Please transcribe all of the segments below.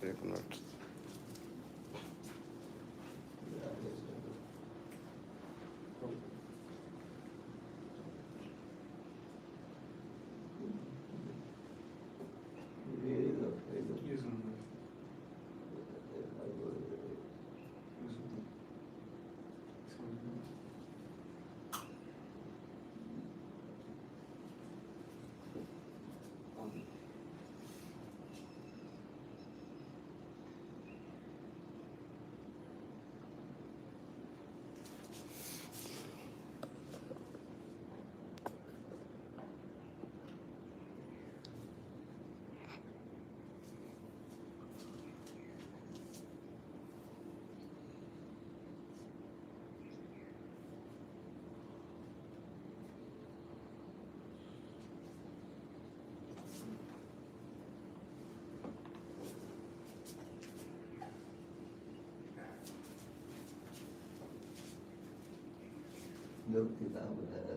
एक minute nước thì ta mới là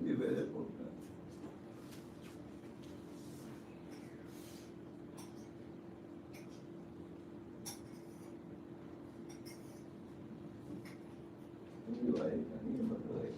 đi về đấy một như vậy như mọi người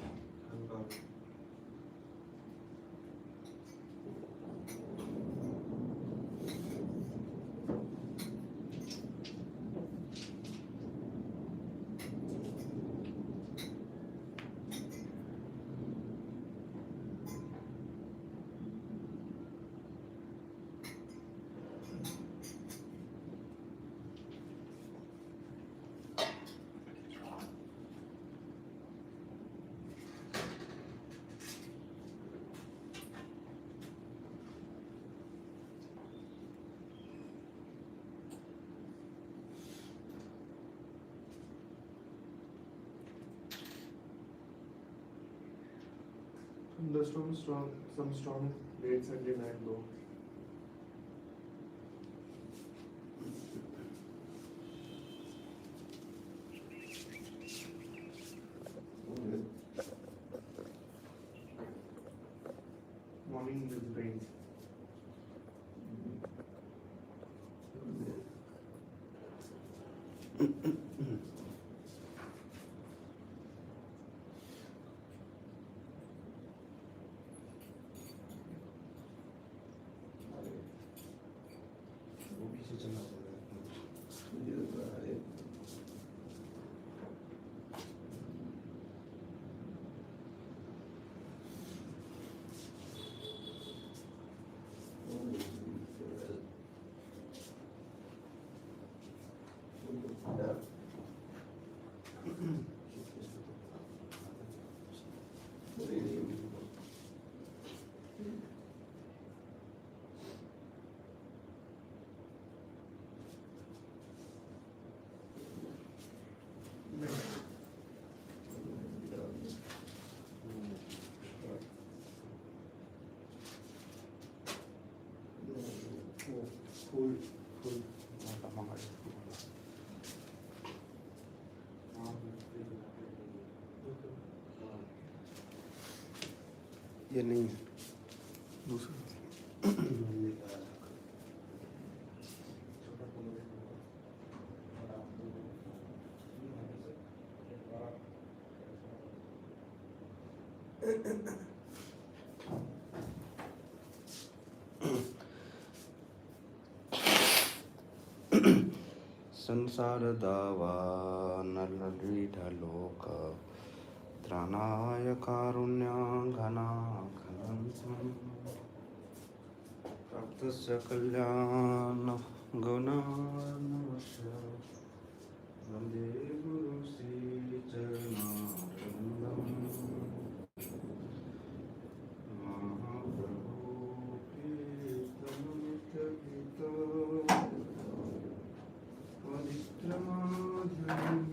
some strong late Sunday night though. Morning with rain. Full. ये नहीं है दूसरा संसार दावा नललीढलोक त्राणाय कारुण्याघनाघनन्तम् प्राप्तस्य कल्याण गुणार्णवस्य वन्दे गुरु श्रीचरणारविन्दम् महाप्रभु कीर्तनमित्यगीतम् पवित्रमाधुर्यम्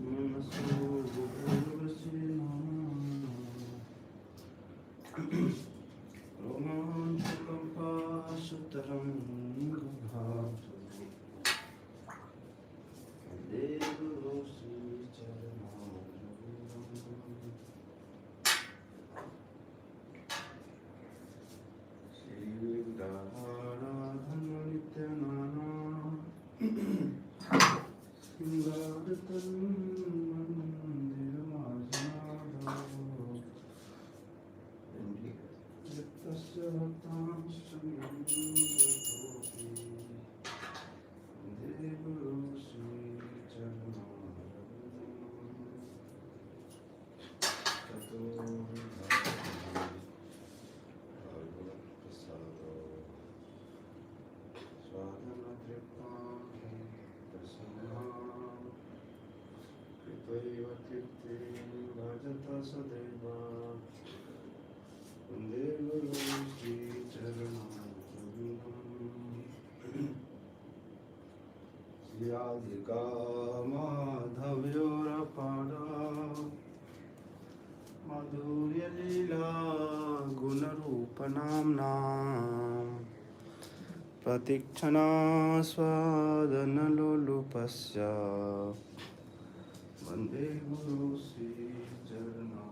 मनसो बुभुरसिनः रोमाञ्चकम्पाशुतरं गृहातु वन्दे गुरु श्रीचरणारविन्दम् श्रीराधाराधननित्यनाना शृङ्गारतन्मन्दिरमार्जनादौ यत्तस्य भक्तांश्च निरन्तोऽपि वन्दे गुरु श्रीचरणारविन्दम् ततो भगवत्प्रसादो स्वादनतृप्तां प्रसन्नां कृपैव तीर्थेन भजता सदैव वन्दे गुरु श्रीचरणारविन्दम् श्रीराधिका माधव्योरपादा माधुर्यलीला गुणरूपनाम्नां प्रतीक्षणास्वादनलोलुपस्य वन्दे गुरु श्रीचरणारविन्दम्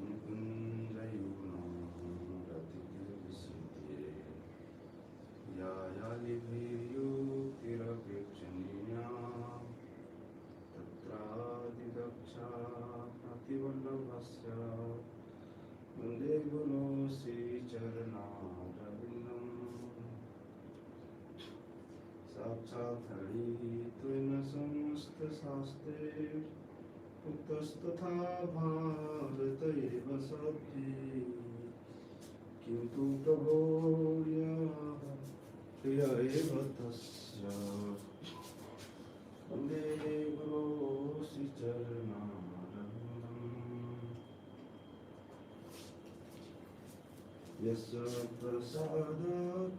मुकुन्दयुग्मरतिर्विसिद्ध्ये यायालिभिर्युक्तिरपेक्षणीया तत्रादिदक्षा प्रतिवल्लभस्य वन्दे गुरु श्रीचरणारविन्दम् साक्षात् हरित्वेन समस्तशास्त्रे उक्तस्तथा भारत एव सद्भिः किन्तु प्रभो प्रिय एव तस्य वन्दे गुरो श्रीचरणारविन्दम् यस्य प्रसादात्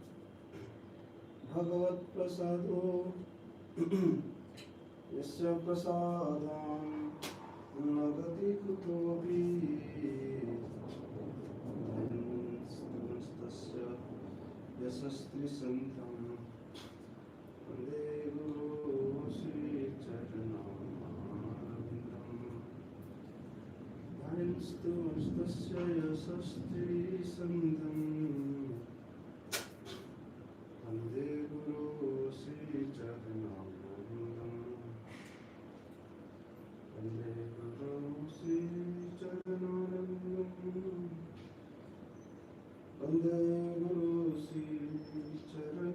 भगवत्प्रसादो यस्य प्रसादान् न गति कुतोऽपि तस्य यशस्त्रिसन्तं वन्दे गुरो श्रीचरणारविन्दम् तस्य यशस्त्रिसन्तं वन्दे गुरो श्रीचरणारविन्दम् वन्दे गुरो श्रीचरणारविन्दम् वन्दे गुरो श्रीचरणारविन्दम्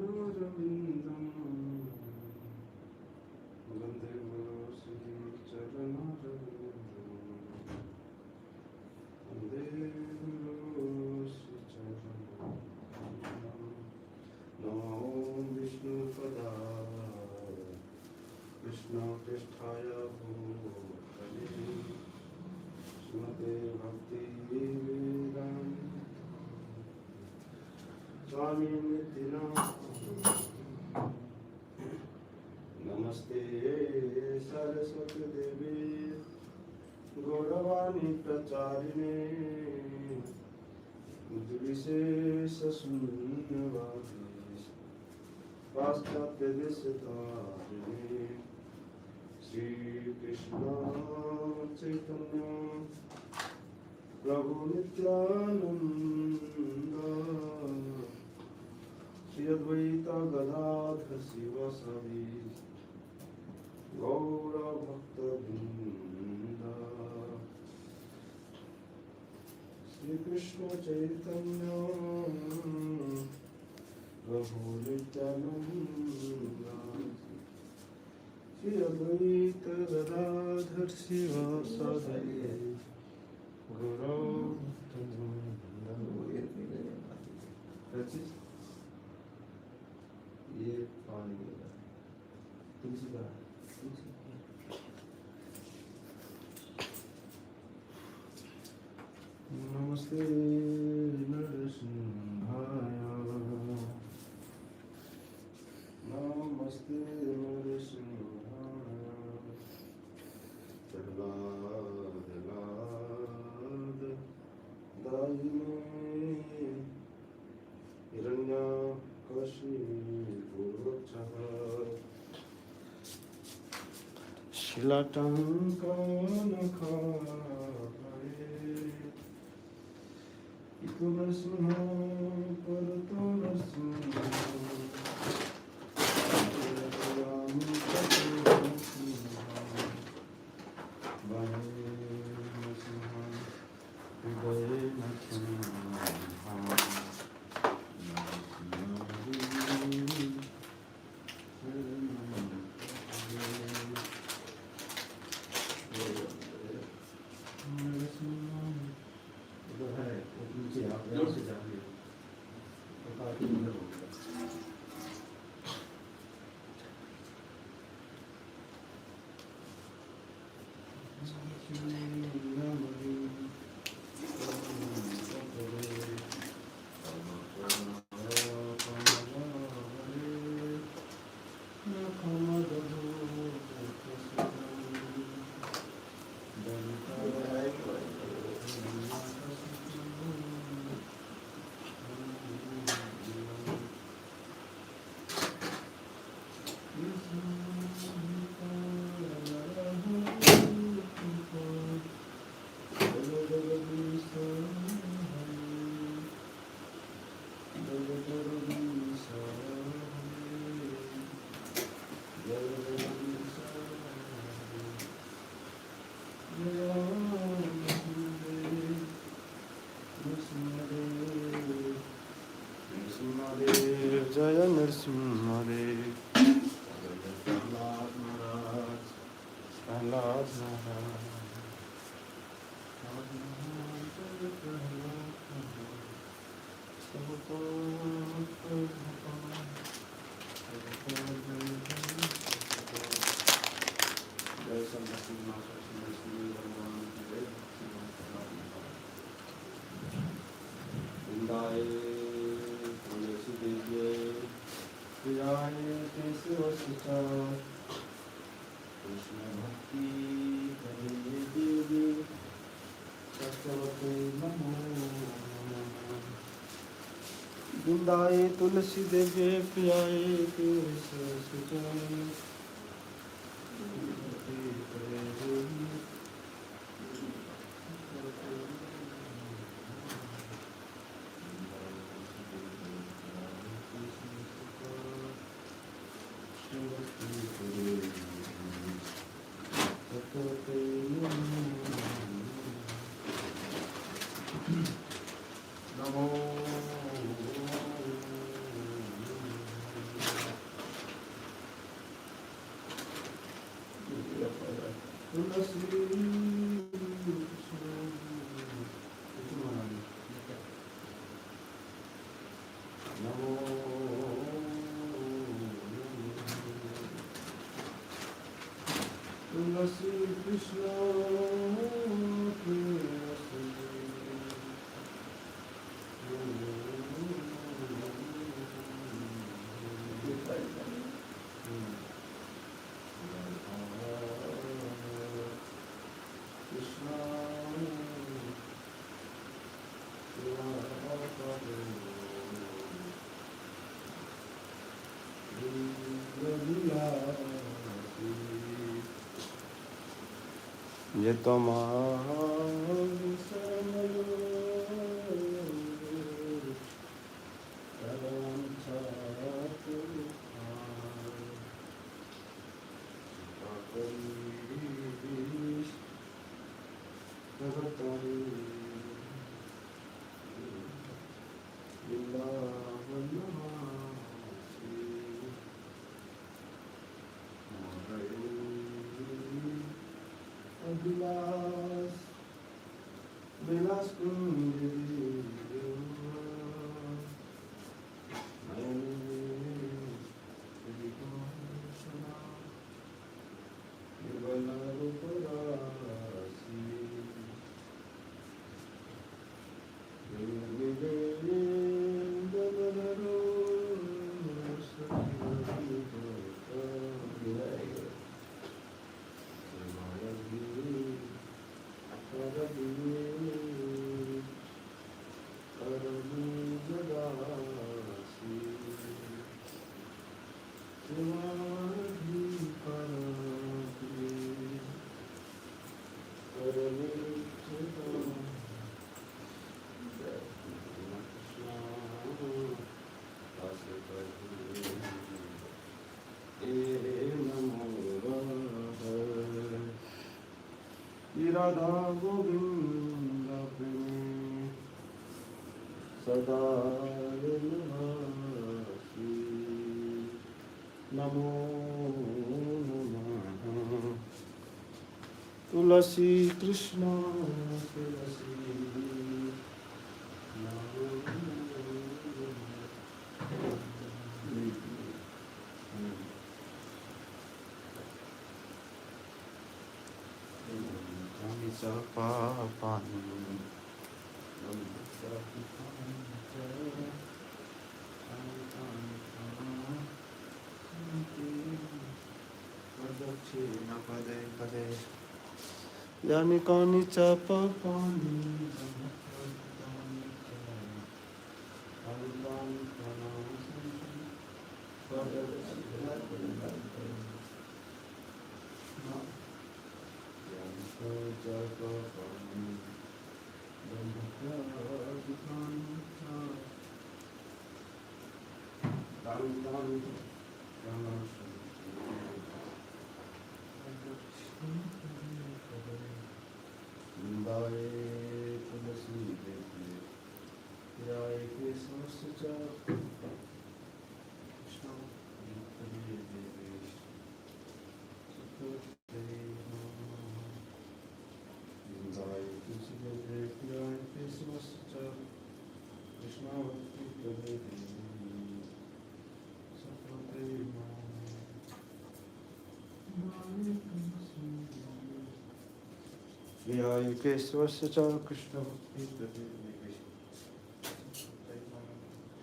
वन्दे गुरो श्रीचरणारविन्दम् वन्दे गुरो श्रीचरणारविन्दम् नमो विष्णुपदाय कृष्णपृष्ठाय भूतले श्रीमते भक्तिवेदान्त स्वामी नमस्ते सरस्वती देवी गौरवाणी प्रचारिणे विशेषशून्यवादी पाश्चात्यदेशतारिणे श्रीकृष्ण चैतन्य प्रभु नित्यानंद श्री अद्वैत गदाधर शिवासादि गौर भक्तवृंद श्री कृष्ण चैतन्य प्रभु नित्यानंद श्री अद्वैत गदाधर शिवासादि गुरु ये पानी तुलसी का नमस्ते नरसिंहाय नमस्ते नरसिंहाय प्रहलाद लाद दाहिने हिरण्यकशिपुवक्षः शिलाटङ्कनखालये इतो नरसिंह परतो नरसिंह जय नरसिंहदेव प्रहलाद महाराज प्रहलाद कृष्ण भक्ति करे देवी सत्यवते नमो वृंदाय तुलसी देव्ये प्रियाय केशवसुताय भक्ति करे देवी नमो तुलसी नमो तुलसी कृष्ण ये Vilas, Vilas Kundiri, Radha Govinda Premi Sada Nivasi Namo Namaha Tulasi Krishna Tulasi Namo Papa Yani kani chapa pani Vyayukesvasya cha Krishna Bhakti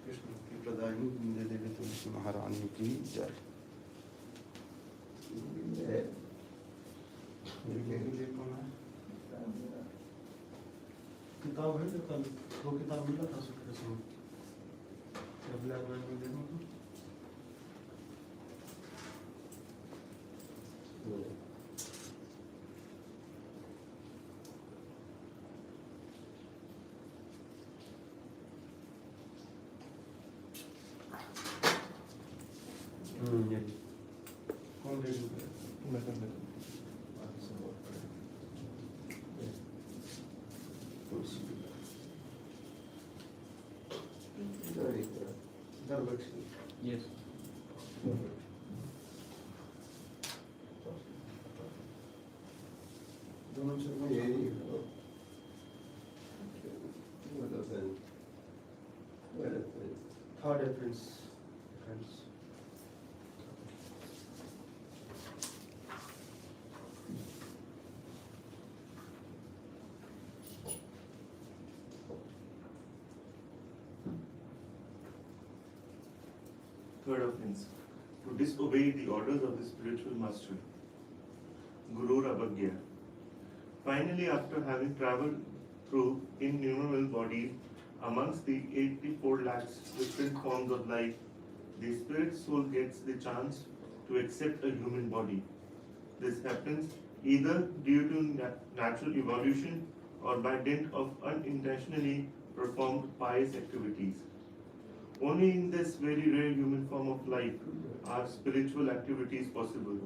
Krishna Bhakti Pradayani Vinde Devi Tulsi Maharani ki jai. किताब है जो कल दो किताब मिला था Sukhdev Singh black and white में देखो तो ये कौन दे दूँगा मैं कर लेता हूँ बाकी सब और पढ़ेगा Yes. दोनों से third difference. Third offense, to disobey the orders of the spiritual master, Guru Abhagya. Finally, after having traveled through innumerable bodies amongst the 84 lakhs different forms of life, the spirit soul gets the chance to accept a human body. This happens either due to natural evolution or by dint of unintentionally performed pious activities. Only in this very rare human form of life are spiritual activities possible.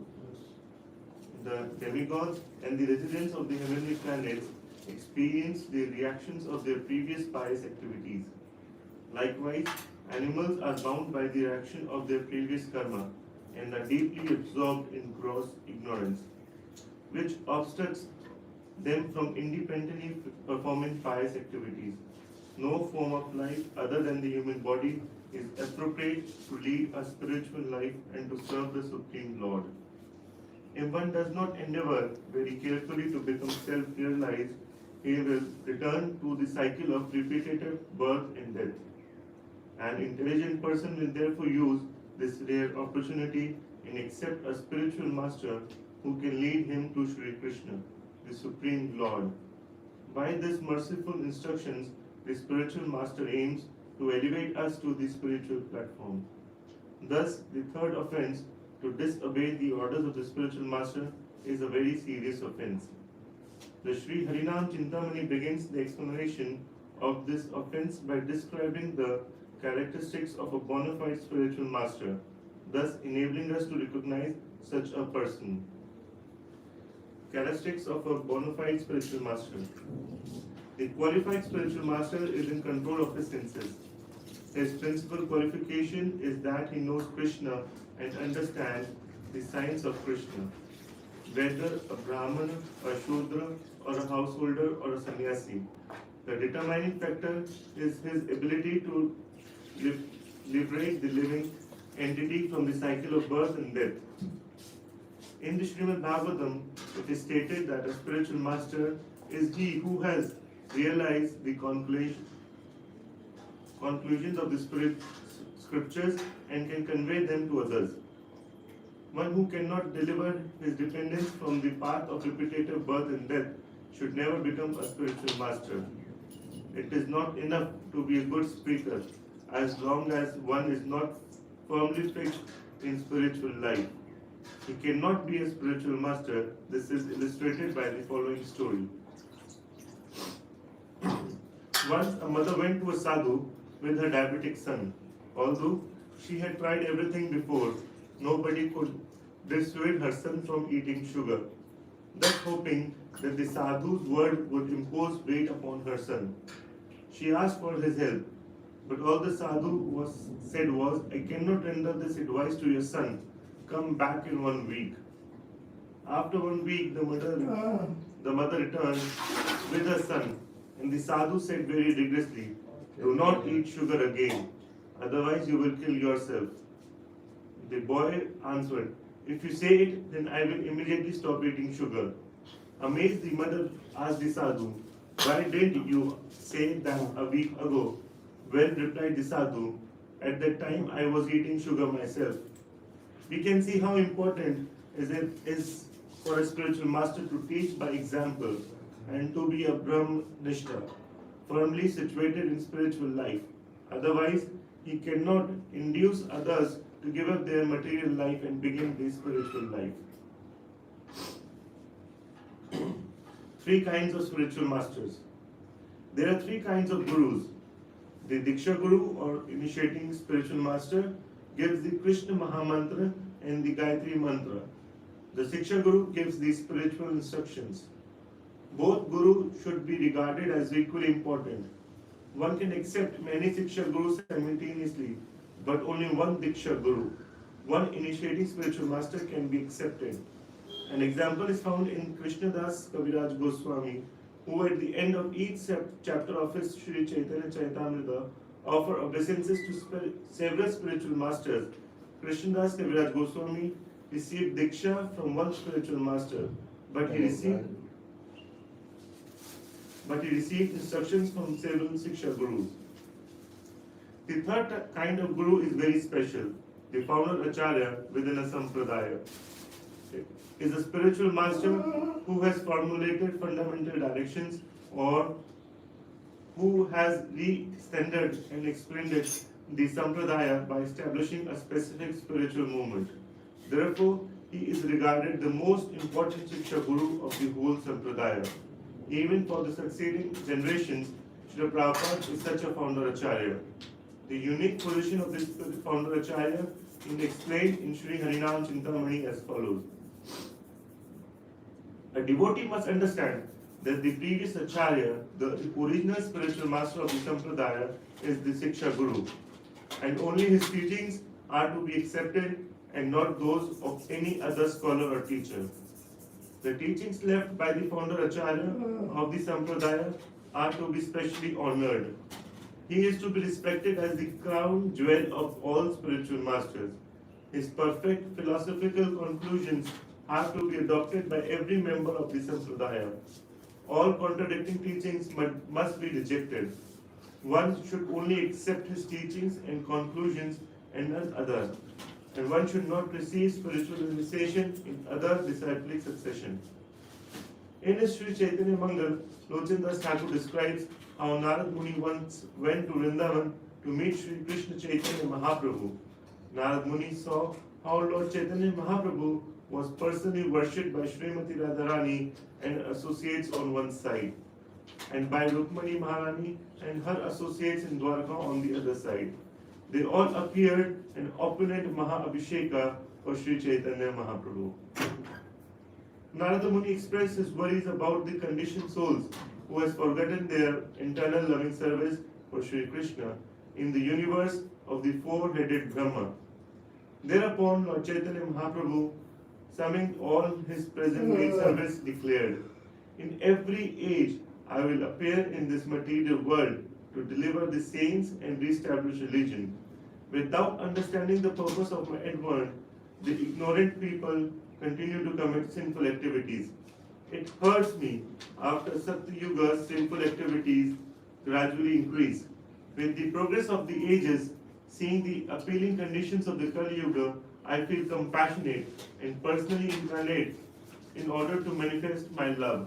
The demigods and the residents of the heavenly planets experience the reactions of their previous pious activities. Likewise, animals are bound by the reaction of their previous karma and are deeply absorbed in gross ignorance, which obstructs them from independently performing pious activities. No form of life other than the human body is appropriate to lead a spiritual life and to serve the Supreme Lord. If one does not endeavor very carefully to become self-realized, he will return to the cycle of repetitive birth and death. An intelligent person will therefore use this rare opportunity and accept a spiritual master who can lead him to Sri Krishna, the Supreme Lord. By these merciful instructions, the spiritual master aims to elevate us to the spiritual platform. Thus, the third offense, to disobey the orders of the spiritual master, is a very serious offense. The Sri Harinam Chintamani begins the explanation of this offense by describing the characteristics of a bona fide spiritual master, thus enabling us to recognize such a person. Characteristics of a bona fide spiritual master. The qualified spiritual master is in control of his senses. His principal qualification is that he knows Krishna and understands the science of Krishna. Whether a Brahmana, a Shudra, or a householder, or a sannyasi, the determining factor is his ability to liberate the living entity from the cycle of birth and death. In the Srimad Bhagavatam, it is stated that a spiritual master is he who has realized the conclusions of the scriptures and can convey them to others. One who cannot deliver his dependents from the path of repetitive birth and death should never become a spiritual master. It is not enough to be a good speaker as long as one is not firmly fixed in spiritual life. He cannot be a spiritual master. This is illustrated by the following story. Once a mother went to a sadhu with her diabetic son. Although she had tried everything before, nobody could dissuade her son from eating sugar, thus hoping that the sadhu's word would impose weight upon her son. She asked for his help, but all the sadhu said was, "I cannot render this advice to your son. Come back in 1 week." After 1 week, the mother returned with her son, and the sadhu said very rigorously, "Do not eat sugar again, otherwise you will kill yourself." The boy answered, "If you say it, then I will immediately stop eating sugar." Amazed, the mother asked the sadhu, "Why didn't you say that a week ago?" "Well," replied the sadhu, "at that time I was eating sugar myself." We can see how important it is for a spiritual master to teach by example and to be a Brahmanishta, firmly situated in spiritual life. Otherwise, he cannot induce others to give up their material life and begin their spiritual life. 3 kinds of spiritual masters. There are 3 kinds of gurus. The Diksha Guru or initiating spiritual master gives the Krishna Mahamantra and the Gayatri Mantra. The Shiksha Guru gives the spiritual instructions. Both gurus should be regarded as equally important. One can accept many Shiksha Gurus simultaneously, but only one Diksha Guru, one initiating spiritual master, can be accepted. An example is found in Krishnadas Kaviraj Goswami, who at the end of each chapter of his Sri Chaitanya Charitamrita offer obeisances to several spiritual masters. Krishnadas Kaviraj Goswami received Diksha from one spiritual master, but he received instructions from several Shiksha Gurus. The third kind of Guru is very special. The founder Acharya within a Sampradaya is a spiritual master who has formulated fundamental directions or who has re-standard and explained the Sampradaya by establishing a specific spiritual movement. Therefore, he is regarded the most important Shiksha Guru of the whole Sampradaya. Even for the succeeding generations, Srila Prabhupada is such a founder Acharya. The unique position of this founder Acharya is explained in Sri Harinam Chintamani as follows. A devotee must understand that the previous Acharya, the original spiritual master of the Sampradaya, is the Shiksha Guru, and only his teachings are to be accepted and not those of any other scholar or teacher. The teachings left by the founder Acharya of the Sampradaya are to be specially honored. He is to be respected as the crown jewel of all spiritual masters. His perfect philosophical conclusions have to be adopted by every member of the Sampradaya. All contradicting teachings must be rejected. One should only accept his teachings and conclusions and none other. And one should not receive spiritual initiation in other disciplic succession. In his Sri Chaitanya Mangal, Lochendas Thakur describes how Narad Muni once went to Vrindavan to meet Sri Krishna Chaitanya Mahaprabhu. Narad Muni saw how Lord Chaitanya Mahaprabhu was personally worshipped by Srimati Radharani and associates on one side, and by Rukmani Maharani and her associates in Dwarka on the other side. They all appeared in opulent Maha-Abhisheka for Sri Chaitanya Mahaprabhu. Narada Muni expressed his worries about the conditioned souls who has forgotten their internal loving service for Sri Krishna in the universe of the four-headed Brahma. Thereupon Lord Chaitanya Mahaprabhu, summoning all his present maid service, declared, "In every age I will appear in this material world to deliver the saints and re-establish religion. Without understanding the purpose of my advent, the ignorant people continue to commit sinful activities. It hurts me after Satyuga's sinful activities gradually increase. With the progress of the ages, seeing the appealing conditions of the Kali Yuga, I feel compassionate and personally incarnate in order to manifest my love.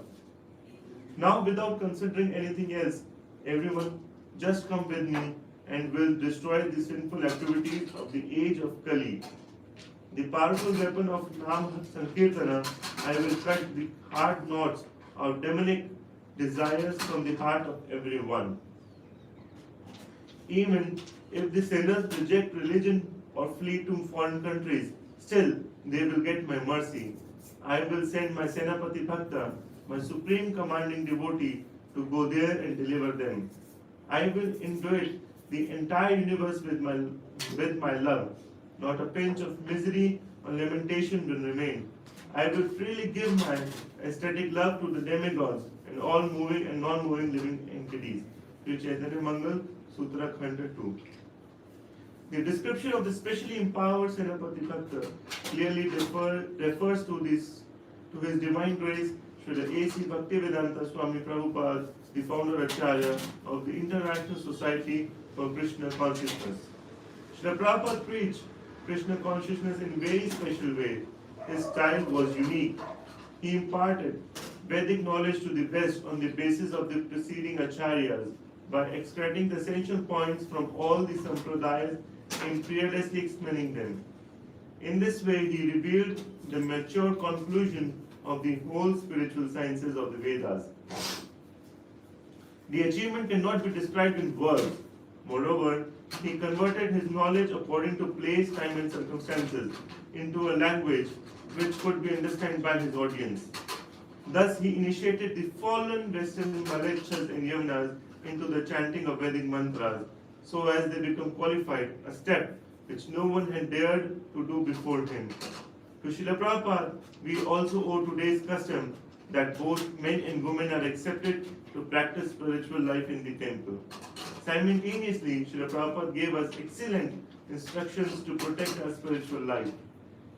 Now, without considering anything else, everyone just come with me and will destroy the sinful activities of the age of Kali. The powerful weapon of Nam Sankirtana, I will cut the hard knots of demonic desires from the heart of everyone. Even if the sinners reject religion or flee to foreign countries, still they will get my mercy. I will send my Senapati Bhakta, my supreme commanding devotee, to go there and deliver them. I will indue the entire universe with my love. Not a pinch of misery or lamentation will remain. I will freely give my ecstatic love to the demigods and all moving and non-moving living entities." Sri Chaitanya Mangal, Sutra Khanda 2. The description of the specially empowered Senapati Bhakta clearly refers to his divine grace, Srila A.C. Bhaktivedanta Swami Prabhupada, the founder Acharya of the International Society for Krishna Consciousness. Srila Prabhupada preached Krishna consciousness in a very special way. His style was unique. He imparted Vedic knowledge to the West on the basis of the preceding Acharyas by extracting the essential points from all the Sampradayas and fearlessly explaining them. In this way, he revealed the mature conclusion of the whole spiritual sciences of the Vedas. The achievement cannot be described in words. Moreover, he converted his knowledge according to place, time, and circumstances into a language which could be understood by his audience. Thus, he initiated the fallen Western Malechas and Yavanas into the chanting of Vedic mantras, so as they become qualified, a step which no one had dared to do before him. To Srila Prabhupada, we also owe today's custom that both men and women are accepted to practice spiritual life in the temple. Simultaneously, Srila Prabhupada gave us excellent instructions to protect our spiritual life.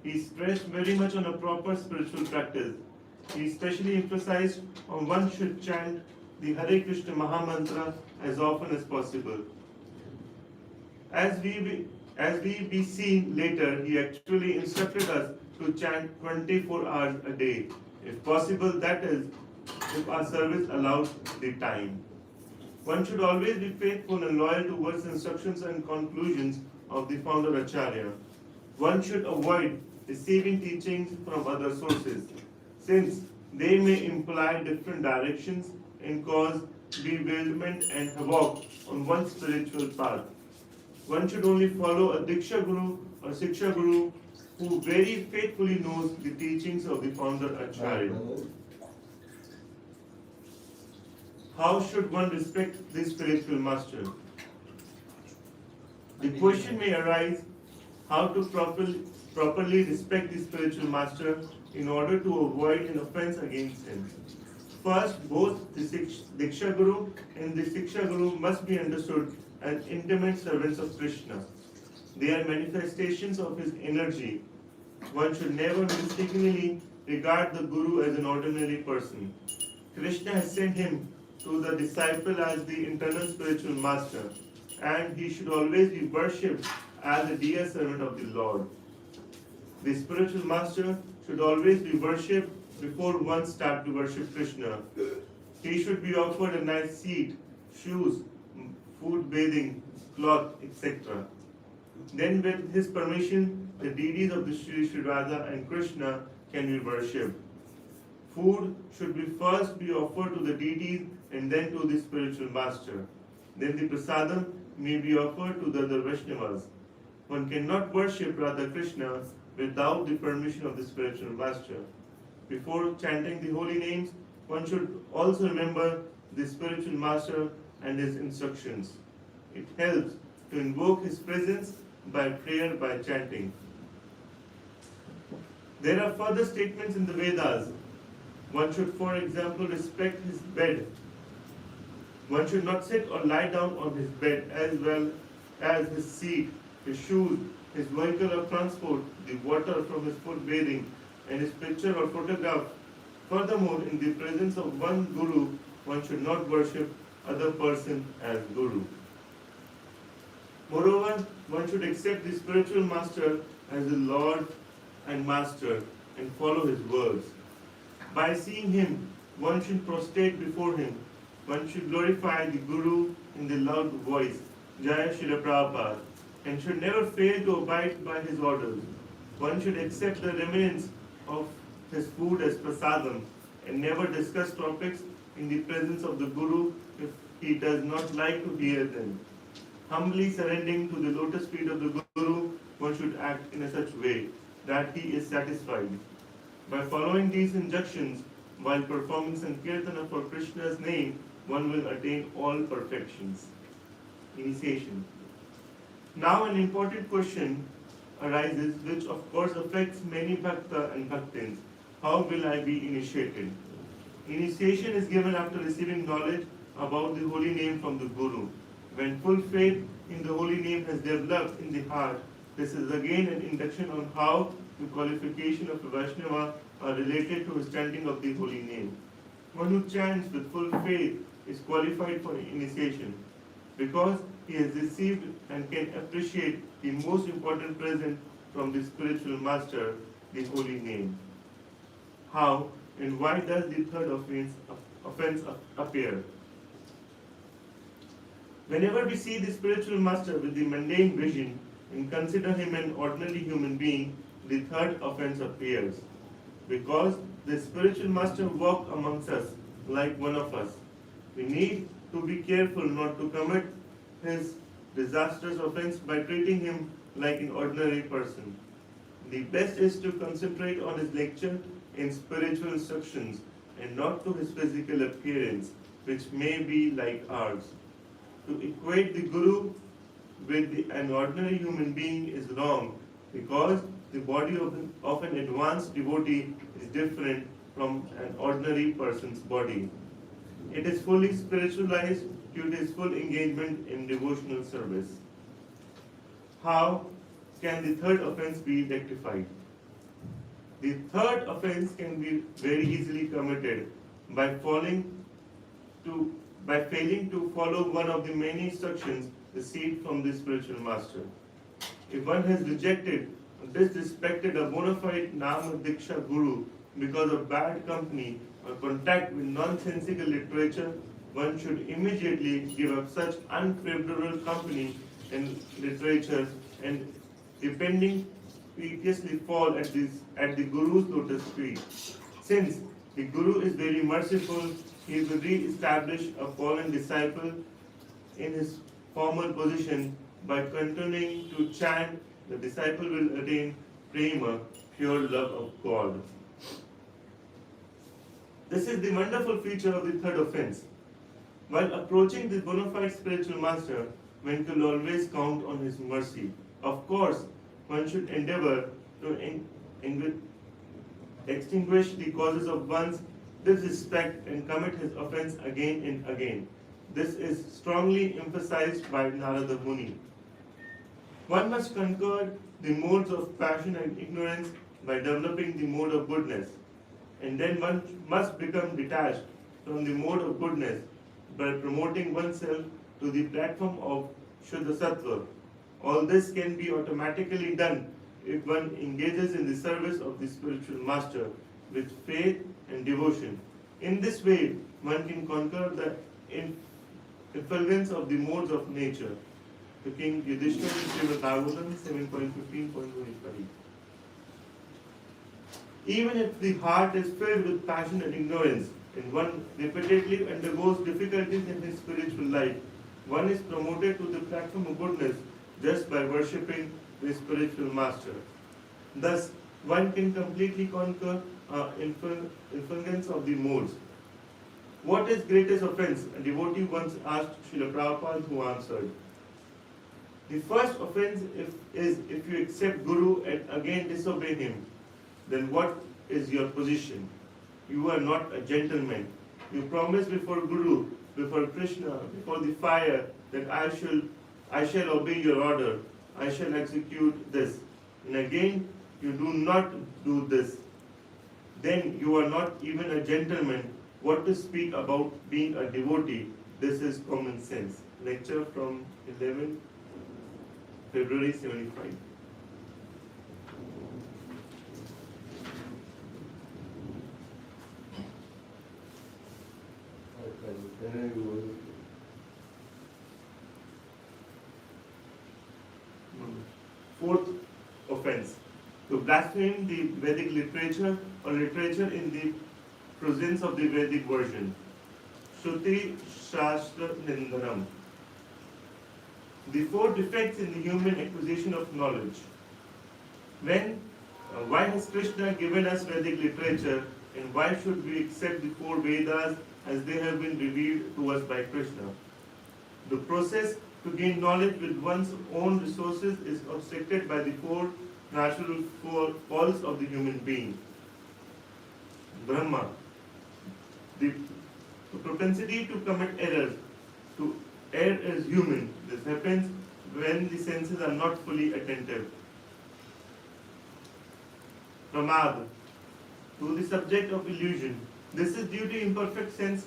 He stressed very much on a proper spiritual practice. He especially emphasized on one should chant the Hare Krishna Mahamantra as often as possible. As we be seen later, he actually instructed us to chant 24 hours a day. If possible, that is, if our service allows the time. One should always be faithful and loyal towards instructions and conclusions of the founder Acharya. One should avoid receiving teachings from other sources, since they may imply different directions and cause bewilderment and havoc on one's spiritual path. One should only follow a Diksha Guru or Siksha Guru who very faithfully knows the teachings of the founder Acharya. How should one respect the spiritual master? The question may arise how to properly respect the spiritual master in order to avoid an offense against him. First, both the Diksha Guru and the Siksha Guru must be understood as intimate servants of Krishna. They are manifestations of his energy. One should never mistakenly regard the Guru as an ordinary person. Krishna has sent him to the disciple as the internal spiritual master, and he should always be worshipped as a dear servant of the Lord. The spiritual master should always be worshipped before one starts to worship Krishna. He should be offered a nice seat, shoes, food, bathing, cloth, etc. Then, with his permission, the deities of the Sri Radha and Krishna can be worshipped. Food should first be offered to the deities and then to the spiritual master. Then the prasadam may be offered to the other Vaishnavas. One cannot worship Radha Krishna without the permission of the spiritual master. Before chanting the holy names, one should also remember the spiritual master and his instructions. It helps to invoke his presence by prayer, by chanting. There are further statements in the Vedas. One should, for example, respect his bed. One should not sit or lie down on his bed, as well as his seat, his shoes, his vehicle of transport, the water from his foot bathing, and his picture or photograph. Furthermore, in the presence of one Guru, one should not worship other person as Guru. Moreover, one should accept the spiritual master as the Lord and Master and follow his words. By seeing him, one should prostrate before him. One should glorify the Guru in the loud voice, Jaya Srila Prabhupada, and should never fail to abide by his orders. One should accept the remnants of his food as prasadam and never discuss topics in the presence of the Guru if he does not like to hear them. Humbly surrendering to the lotus feet of the Guru, one should act in such way that he is satisfied. By following these injunctions, while performing Sankirtana for Krishna's name, one will attain all perfections. Initiation. Now an important question arises, which of course affects many bhakta and bhaktins. How will I be initiated? Initiation is given after receiving knowledge about the holy name from the Guru. When full faith in the holy name has developed in the heart, this is again an induction on how the qualification of a Vaishnava are related to his chanting of the holy name. One who chants with full faith is qualified for initiation because he has received and can appreciate the most important present from the spiritual master, the holy name. How and why does the third offense appear? Whenever we see the spiritual master with the mundane vision and consider him an ordinary human being, the third offense appears. Because the spiritual master walks amongst us like one of us. We need to be careful not to commit his disastrous offense by treating him like an ordinary person. The best is to concentrate on his lecture and spiritual instructions and not to his physical appearance, which may be like ours. To equate the Guru with an ordinary human being is wrong because the body of an advanced devotee is different from an ordinary person's body. It is fully spiritualized due to his full engagement in devotional service. How can the third offense be rectified? The third offense can be very easily committed by failing to follow one of the many instructions received from the spiritual master. If one has rejected or disrespected a bona fide Nama Diksha Guru because of bad company or contact with nonsensical literature, one should immediately give up such unfavorable company and literature and depending piteously fall at the Guru's lotus feet. Since the Guru is very merciful, he will re-establish a fallen disciple in his former position by continuing to chant. The disciple will attain prema, pure love of God. This is the wonderful feature of the third offense. While approaching the bona fide spiritual master, one can always count on his mercy. Of course, one should endeavor to extinguish the causes of one's disrespect, and commit his offense again and again. This is strongly emphasized by Narada Muni. One must conquer the modes of passion and ignorance by developing the mode of goodness, and then one must become detached from the mode of goodness by promoting oneself to the platform of Shuddha Sattva. All this can be automatically done if one engages in the service of the spiritual master with faith and devotion. In this way, one can conquer the effulgence of the modes of nature. The King Yudhishthira in Srimad Bhagavatam 7.15.25. Even if the heart is filled with passion and ignorance, and one repeatedly undergoes difficulties in his spiritual life, one is promoted to the platform of goodness just by worshipping the spiritual master. Thus, one can completely conquer effulgence of the modes. What is greatest offense? A devotee once asked Srila Prabhupada, who answered, the first offense is if you accept Guru and again disobey him, then what is your position? You are not a gentleman. You promise before Guru, before Krishna, before the fire that I shall obey your order, I shall execute this. And again you do not do this. Then you are not even a gentleman. What to speak about being a devotee? This is common sense. Lecture from 11 February 75. Fourth offense, to blaspheme the Vedic literature or literature in the presence of the Vedic version. Shruti Shastra Nindanam. The four defects in the human acquisition of knowledge. Why has Krishna given us Vedic literature, and why should we accept the four Vedas as they have been revealed to us by Krishna? The process to gain knowledge with one's own resources is obstructed by the four natural faults of the human being. Brahma, the propensity to commit errors. To err is human. This happens when the senses are not fully attentive. Pramad, to the subject of illusion. This is due to imperfect sense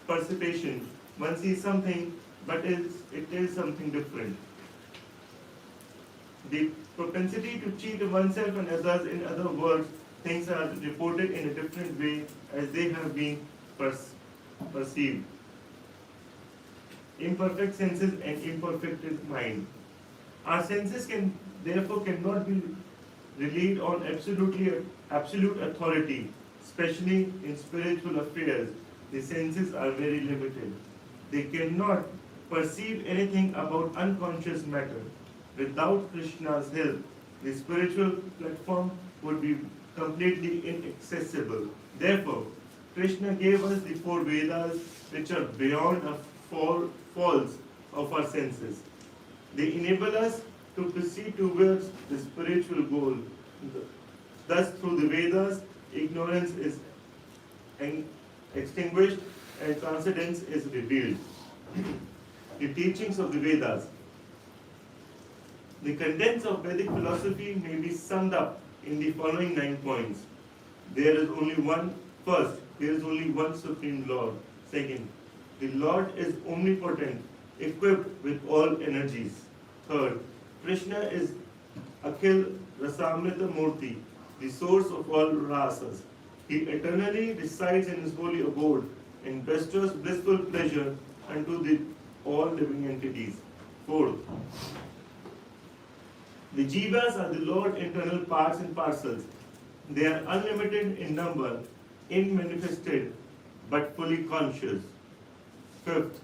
perception. One sees something, but it is something different. The propensity to cheat oneself and others, in other words, things are reported in a different way as they have been perceived. Imperfect senses and imperfect mind. Our senses cannot be relied on absolute authority, especially in spiritual affairs. The senses are very limited. They cannot perceive anything about unconscious matter. Without Krishna's help, the spiritual platform would be completely inaccessible. Therefore, Krishna gave us the four Vedas, which are beyond the four faults of our senses. They enable us to proceed towards the spiritual goal. Thus, through the Vedas, ignorance is extinguished and transcendence is revealed. The teachings of the Vedas. The contents of Vedic philosophy may be summed up in the following 9 points. There is only one Supreme Lord. Second, the Lord is omnipotent, equipped with all energies. Third, Krishna is Akhil Rasamrita Murti, the source of all rasas. He eternally resides in his holy abode and bestows blissful pleasure unto all living entities. Fourth, the jivas are the Lord's internal parts and parcels. They are unlimited in number, unmanifested, but fully conscious. Fifth,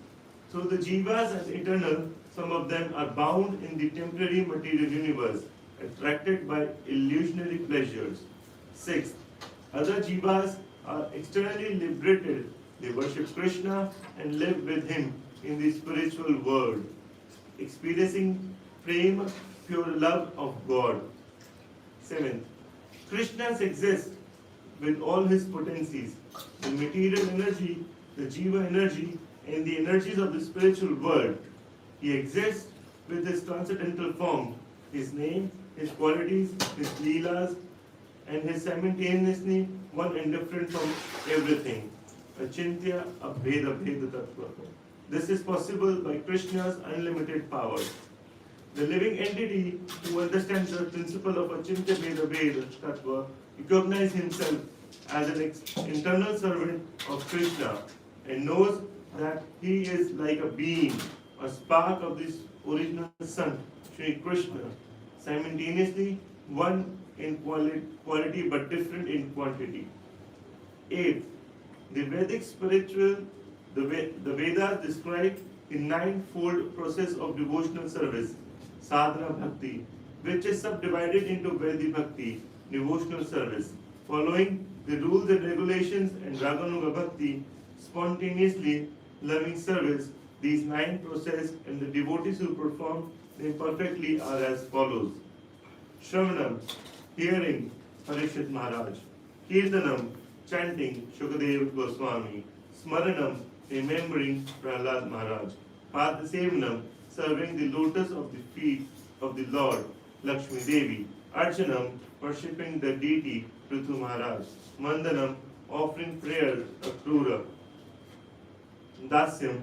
so the jivas as eternal, some of them are bound in the temporary material universe, attracted by illusionary pleasures. Sixth, other jivas are externally liberated. They worship Krishna and live with him in the spiritual world, experiencing prema, pure love of God. Seventh, Krishnas exist with all his potencies, the material energy, the jiva energy, and the energies of the spiritual world. He exists with his transcendental form, his name, his qualities, his leelas, and his simultaneously one and different from everything. Achintya Abheda Bheda Tattva. This is possible by Krishna's unlimited power. The living entity who understands the principle of Achintya Bheda Bheda Tattva recognizes himself as an internal servant of Krishna and knows that he is like a being, a spark of this original sun, Sri Krishna, simultaneously one in quality but different in quantity. 8. The Vedic spiritual, the Vedas describe the ninefold process of devotional service, sadhana bhakti, which is subdivided into Vedic bhakti, devotional service, following the rules and regulations, and Raganuga bhakti, spontaneously loving service. These 9 processes and the devotees who perform them perfectly are as follows. Shravanam, hearing Parishit Maharaj. Kirtanam, chanting Shukadeva Goswami. Smaranam, remembering Prahlad Maharaj. Padasevanam, serving the lotus of the feet of the Lord, Lakshmi Devi. Archanam, worshipping the deity, Prithu Maharaj. Mandanam, offering prayers, Akrura. Dasyam,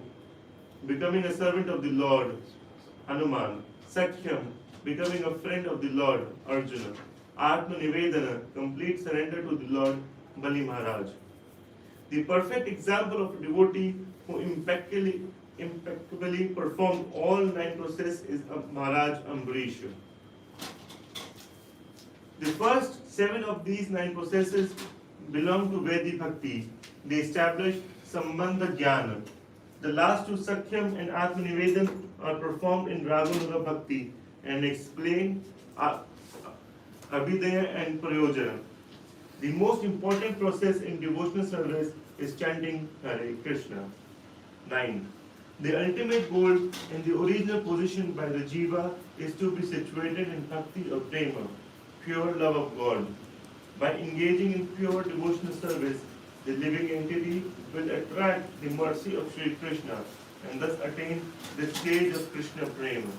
becoming a servant of the Lord, Hanuman. Sakhyam, becoming a friend of the Lord, Arjuna. Atma Nivedana, complete surrender to the Lord, Bali Maharaj. The perfect example of a devotee who impeccably performed all 9 processes is Maharaj Ambarisha. The first 7 of these 9 processes belong to Vedic Bhakti. They establish Sambandha Jnana. The last 2, Sakhyam and Atma Nivedan, are performed in Raganuga Bhakti and explain Abhidaya and Prayojana. The most important process in devotional service is chanting Hare Krishna. 9. The ultimate goal and the original position by the jiva is to be situated in bhakti or prema, pure love of God. By engaging in pure devotional service, the living entity will attract the mercy of Sri Krishna and thus attain the stage of Krishna prema.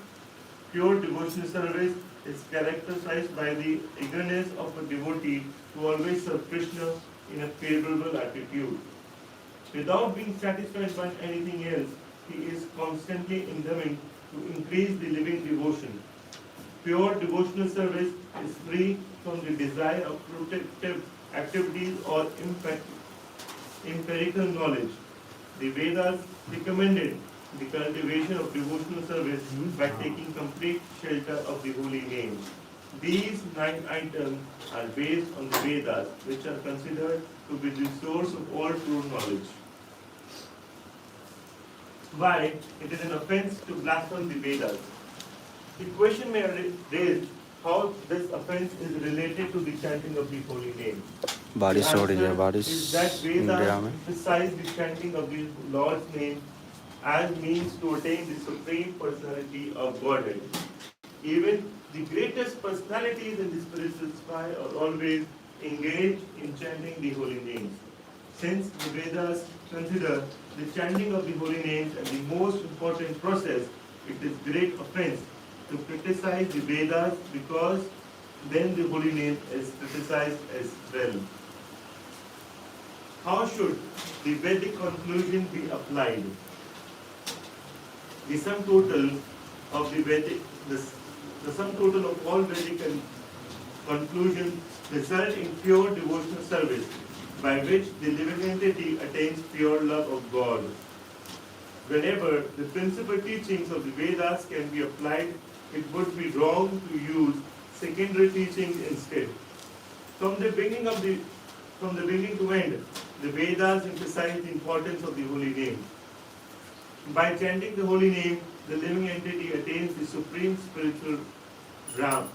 Pure devotional service is characterized by the eagerness of a devotee to always serve Krishna in a favorable attitude. Without being satisfied by anything else, he is constantly endeavoring to increase the living devotion. Pure devotional service is free from the desire of protective activities or empirical knowledge. The Vedas recommended the cultivation of devotional service by taking complete shelter of the holy name. These 9 items are based on the Vedas, which are considered to be the source of all true knowledge. Why it is an offense to blaspheme the Vedas? The question may raise how this offense is related to the chanting of the holy name. बारिश हो रही है, The बारिश answer is that Vedas India में emphasize the chanting of the Lord's name as means to attain the supreme personality of Godhead. Even the greatest personalities in the spiritual sky are always engaged in chanting the holy names. Since the Vedas consider the chanting of the holy names as the most important process, it is great offense to criticize the Vedas because then the holy name is criticized as well. How should the Vedic conclusion be applied? The sum total of the sum total of all Vedic conclusions result in pure devotional service, by which the living entity attains pure love of God. Whenever the principal teachings of the Vedas can be applied, it would be wrong to use secondary teachings instead. From the beginning to end, the Vedas emphasize the importance of the holy name. By chanting the holy name, the living entity attains the supreme spiritual realm.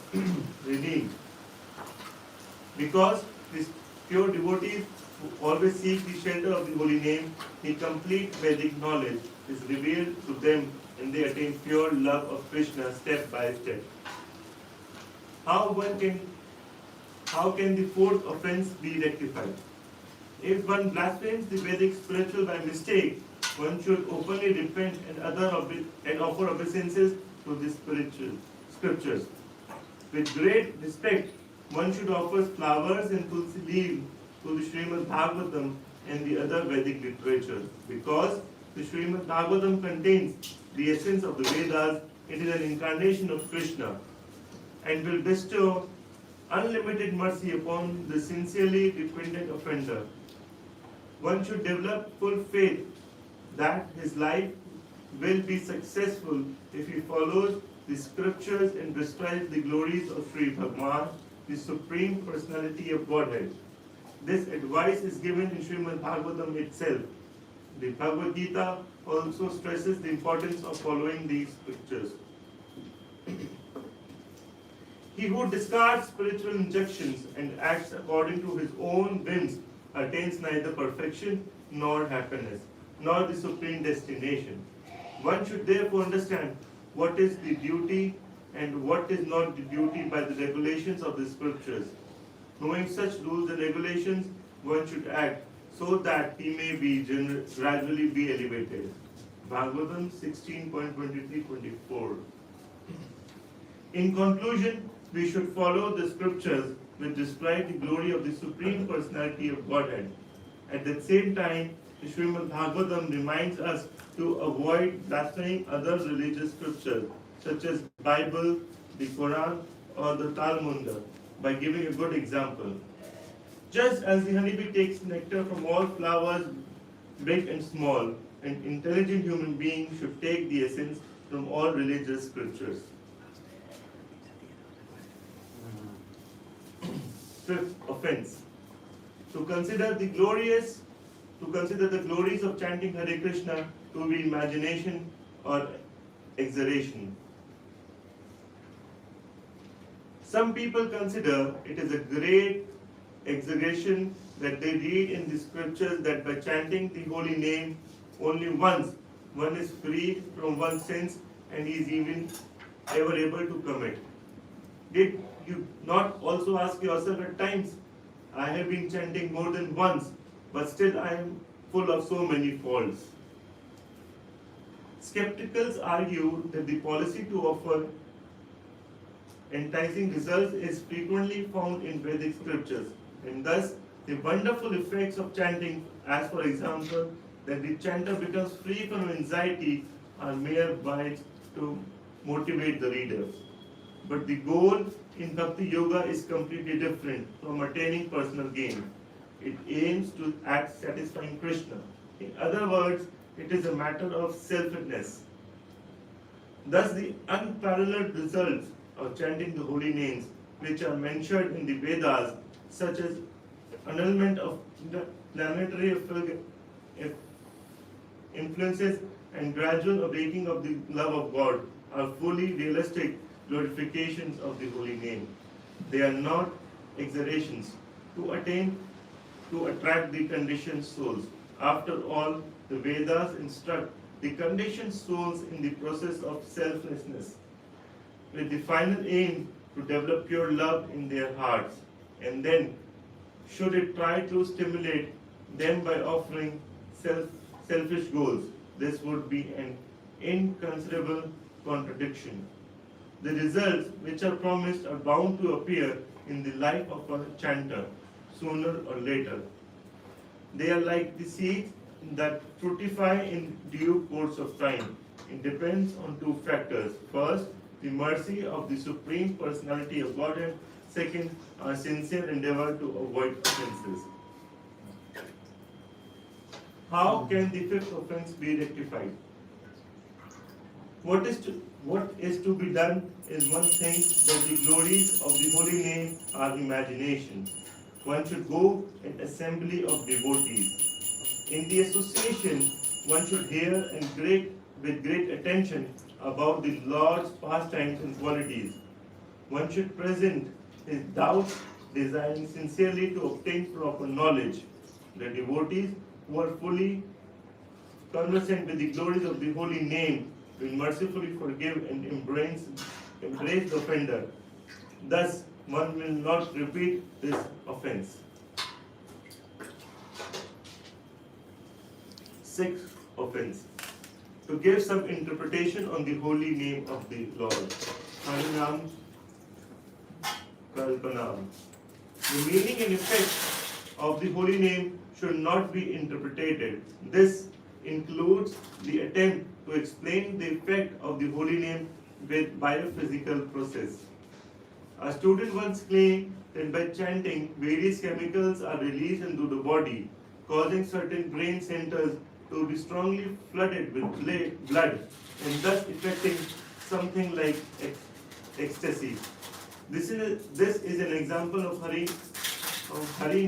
Because these pure devotees who always seek the shelter of the holy name, the complete Vedic knowledge is revealed to them and they attain pure love of Krishna step by step. How one can How can the fourth offense be rectified? If one blasphemes the Vedic spiritual by mistake, one should openly repent and offer obeisances to the spiritual scriptures. With great respect, one should offer flowers and tulsi leaf to the Srimad Bhagavatam and the other Vedic literature. Because the Srimad Bhagavatam contains the essence of the Vedas, it is an incarnation of Krishna and will bestow unlimited mercy upon the sincerely repentant offender. One should develop full faith that his life will be successful if he follows the scriptures and describes the glories of Sri Bhagwan, the Supreme Personality of Godhead. This advice is given in Srimad Bhagavatam itself. The Bhagavad Gita also stresses the importance of following these scriptures. He who discards spiritual injunctions and acts according to his own whims attains neither perfection nor happiness, nor the supreme destination. One should therefore understand what is the duty and what is not the duty by the regulations of the scriptures. Knowing such rules and regulations, one should act so that he may be gradually be elevated. Bhagavatam 16.23-24. In conclusion, we should follow the scriptures which describe the glory of the Supreme Personality of Godhead. At the same time, the Srimad Bhagavatam reminds us to avoid blaspheming other religious scriptures such as Bible, the Quran, or the Talmud by giving a good example. Just as the honeybee takes nectar from all flowers, big and small, an intelligent human being should take the essence from all religious scriptures. Fifth offense. To consider the glories of chanting Hare Krishna to be imagination or exaggeration. Some people consider it is a great exaggeration that they read in the scriptures that by chanting the holy name only once, one is freed from one's sins and is even ever able to commit. Did you not also ask yourself at times, I have been chanting more than once, but still I am full of so many faults? Skepticals argue that the policy to offer enticing results is frequently found in Vedic scriptures, and thus the wonderful effects of chanting, as for example, that the chanter becomes free from anxiety, are mere bites to motivate the readers. But the goal in Bhakti Yoga is completely different from attaining personal gain. It aims to act satisfying Krishna. In other words, it is a matter of selflessness. Thus, the unparalleled results of chanting the holy names, which are mentioned in the Vedas, such as annulment of planetary influences and gradual awakening of the love of God, are fully realistic glorifications of the holy name. They are not exaggerations to attract the conditioned souls. After all, the Vedas instruct the conditioned souls in the process of selflessness, with the final aim to develop pure love in their hearts, and then should it try to stimulate them by offering selfish goals. This would be an inconsiderable contradiction. The results which are promised are bound to appear in the life of a chanter sooner or later. They are like the seeds that fructify in due course of time. It depends on two factors. First, the mercy of the Supreme Personality of Godhead. Second, our sincere endeavor to avoid offenses. How can the fifth offense be rectified? What is to be done is one thinks that the glories of the holy name are imagination. One should go an assembly of devotees. In the association, one should hear with great attention about the Lord's pastimes and qualities. One should present his doubts, desiring sincerely to obtain proper knowledge. The devotees who are fully conversant with the glories of the holy name will mercifully forgive and embrace the offender. Thus, one will not repeat this offense. Sixth offense. To give some interpretation on the holy name of the Lord. Harinam Kalpanam. The meaning and effect of the holy name should not be interpreted. This includes the attempt to explain the effect of the holy name with biophysical process. A student once claimed that by chanting, various chemicals are released into the body, causing certain brain centers to be strongly flooded with blood and thus affecting something like ecstasy. This is an example of Hari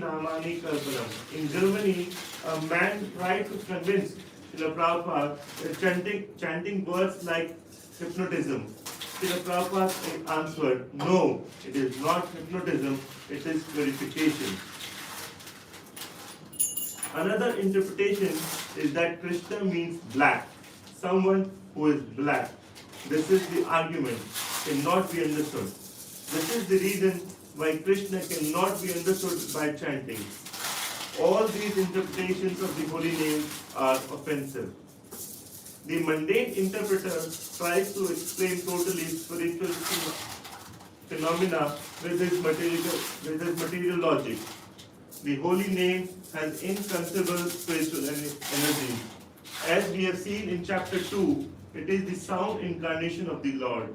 Namani Kalpanam. In Germany, a man tried to convince Srila Prabhupada that chanting words like hypnotism. Srila Prabhupada answered, no, it is not hypnotism, it is purification. Another interpretation is that Krishna means black, someone who is black. This is the argument, cannot be understood. This is the reason why Krishna cannot be understood by chanting. All these interpretations of the holy name are offensive. The mundane interpreter tries to explain totally spiritual phenomena with his material logic. The holy name has inconceivable spiritual energy. As we have seen in chapter 2, it is the sound incarnation of the Lord.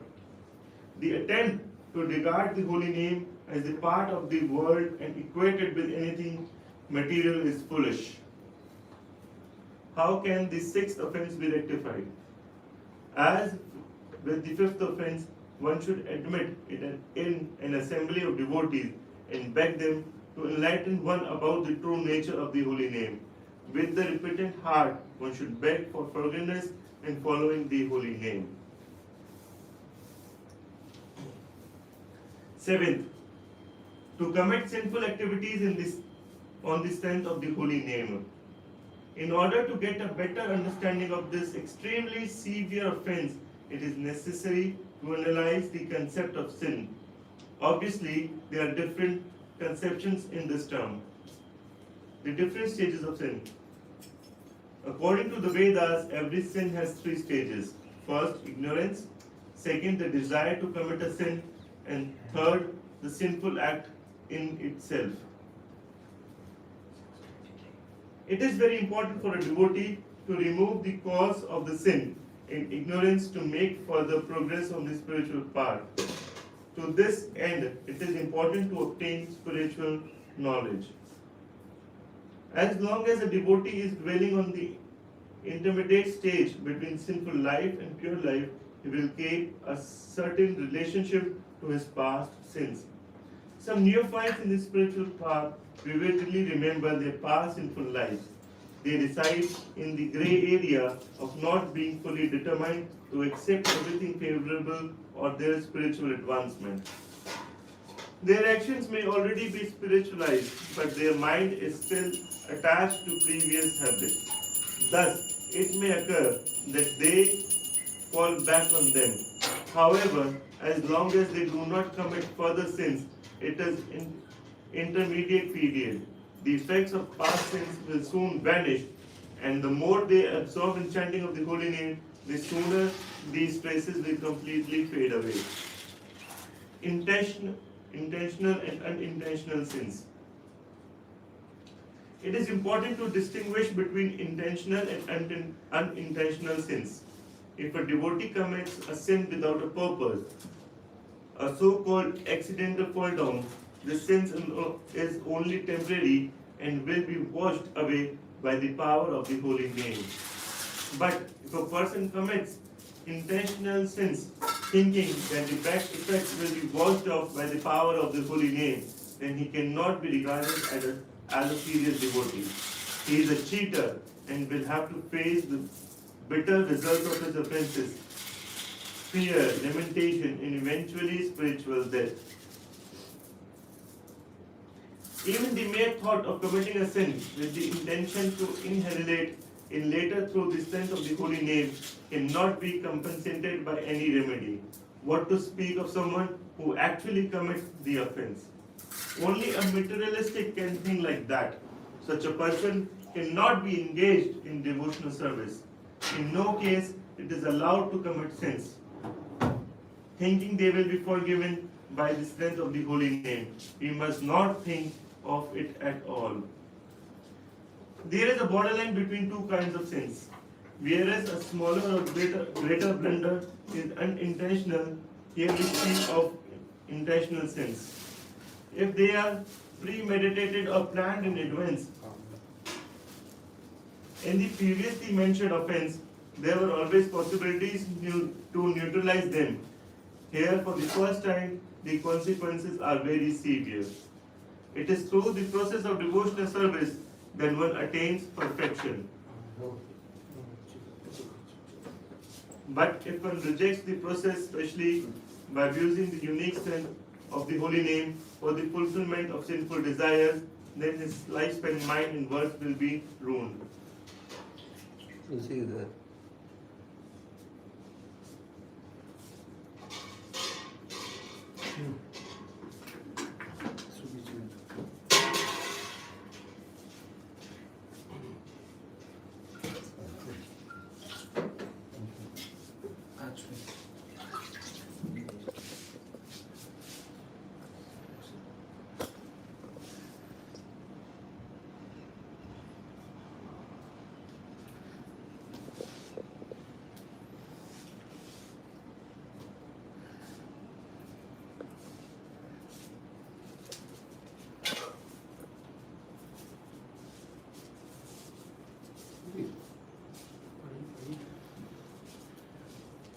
The attempt to regard the holy name as a part of the world and equate it with anything material is foolish. How can the sixth offense be rectified? As with the fifth offense, one should admit it in an assembly of devotees and beg them to enlighten one about the true nature of the holy name. With the repentant heart, one should beg for forgiveness and following the holy name. Seventh, to commit sinful activities on the strength of the holy name. In order to get a better understanding of this extremely severe offense, it is necessary to analyze the concept of sin. Obviously, there are different conceptions in this term. The different stages of sin. According to the Vedas, every sin has three stages. First, ignorance. Second, the desire to commit a sin. And third, the sinful act in itself. It is very important for a devotee to remove the cause of the sin in ignorance to make further progress on the spiritual path. To this end, it is important to obtain spiritual knowledge. As long as a devotee is dwelling on the intermediate stage between sinful life and pure life, he will keep a certain relationship to his past sins. Some neophytes in the spiritual path vividly remember their past sinful lives. They reside in the gray area of not being fully determined to accept everything favorable or their spiritual advancement. Their actions may already be spiritualized, but their mind is still attached to previous habits. Thus, it may occur that they fall back on them. However, as long as they do not commit further sins, it is in intermediate period. The effects of past sins will soon vanish, and the more they absorb in chanting of the holy name, the sooner these traces will completely fade away. Intentional and unintentional sins. It is important to distinguish between intentional and unintentional sins. If a devotee commits a sin without a purpose, a so-called accidental fall down, this sin is only temporary and will be washed away by the power of the holy name. But if a person commits intentional sins, thinking that the bad effects will be washed off by the power of the holy name, then he cannot be regarded as a serious devotee. He is a cheater and will have to face the bitter results of his offenses, fear, lamentation, and eventually spiritual death. Even the mere thought of committing a sin with the intention to inhalate in later through the strength of the holy name cannot be compensated by any remedy. what to speak of someone who actually commits the offense. Only a materialistic can think like that. Such a person cannot be engaged in devotional service. In no case it is allowed to commit sins, thinking they will be forgiven by the strength of the holy name. We must not think of it at all. There is a borderline between two kinds of sins. Whereas a smaller or greater blunder is unintentional, here we speak of intentional sins. If they are premeditated or planned in advance, in the previously mentioned offense, there were always possibilities to neutralize them. Here, for the first time, the consequences are very severe. It is through the process of devotional service that one attains perfection. But if one rejects the process, especially by abusing the unique strength of the holy name for the fulfillment of sinful desires, then his lifespan, mind, and words will be ruined. You see that?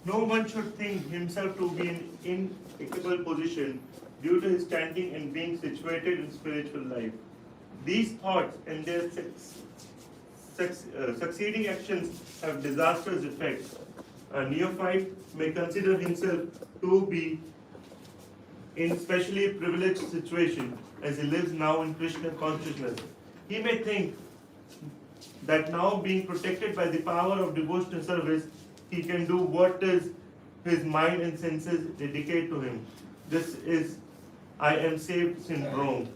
No one should think himself to be in inequitable position due to his standing and being situated in spiritual life. These thoughts and their succeeding actions have disastrous effects. A neophyte may consider himself to be in specially privileged situation as he lives now in Krishna consciousness. He may think that now being protected by the power of devotional service, he can do what is his mind and senses dedicate to him. This is I am saved syndrome.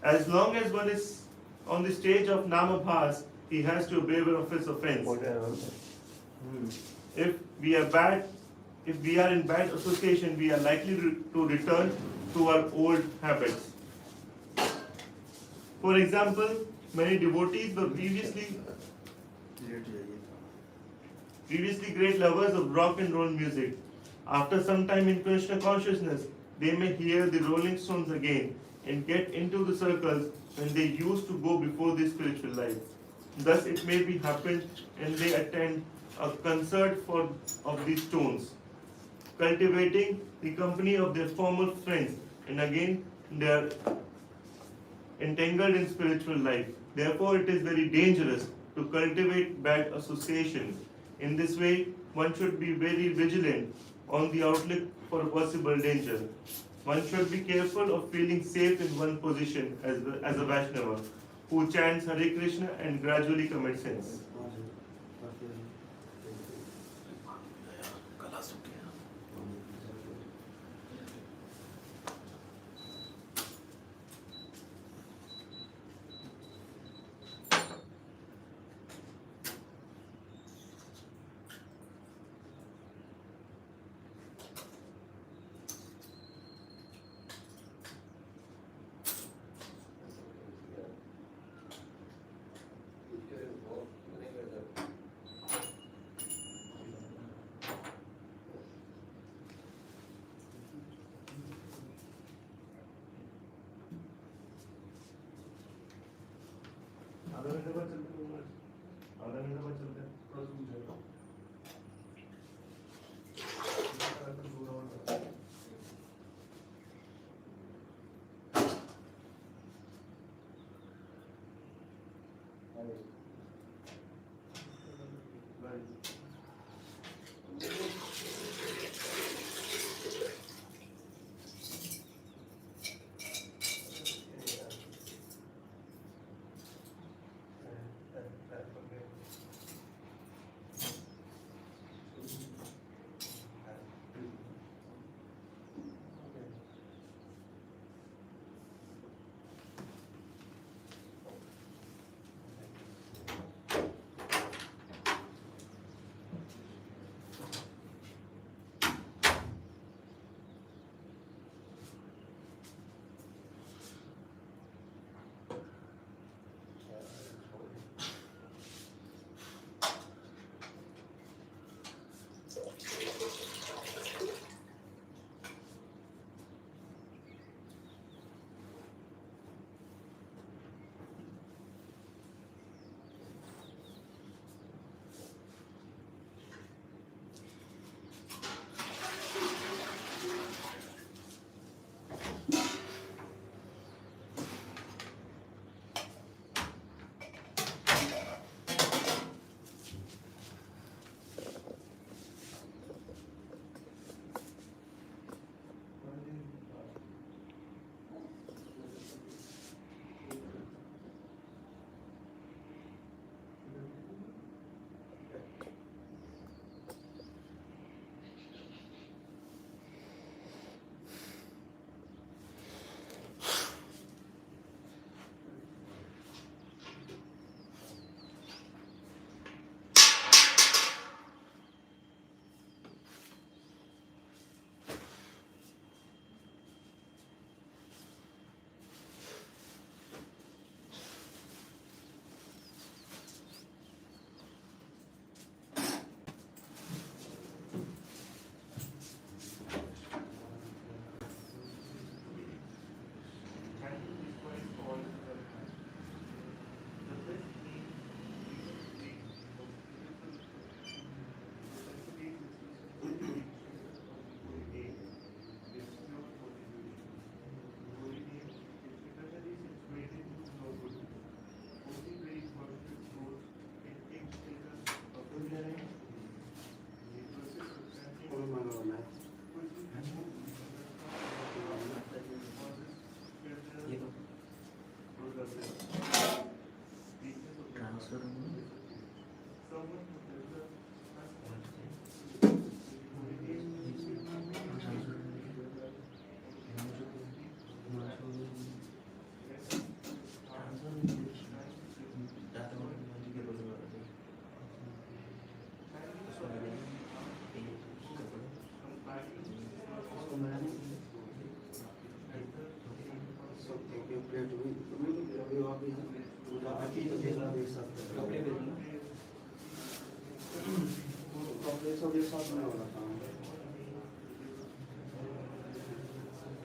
As long as one is on the stage of Namabhas, he has to beware of his offense. If we are in bad association, we are likely to return to our old habits. For example, many devotees were previously great lovers of rock and roll music. After some time in Krishna consciousness, they may hear the Rolling Stones again and get into the circles when they used to go before the spiritual life. Thus, it may be happened and they attend a concert of the Stones, cultivating the company of their former friends, and again they are entangled in spiritual life. Therefore, it is very dangerous to cultivate bad association. In this way, one should be very vigilant on the outlook for possible danger. One should be careful of feeling safe in one position as a Vaishnava who chants Hare Krishna and gradually commits sins. someone who deserves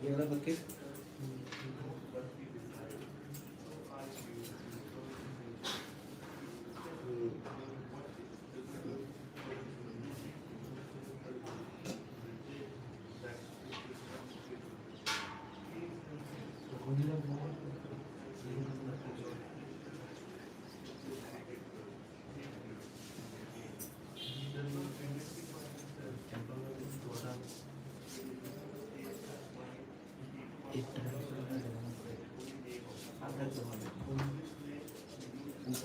ये वाला bucket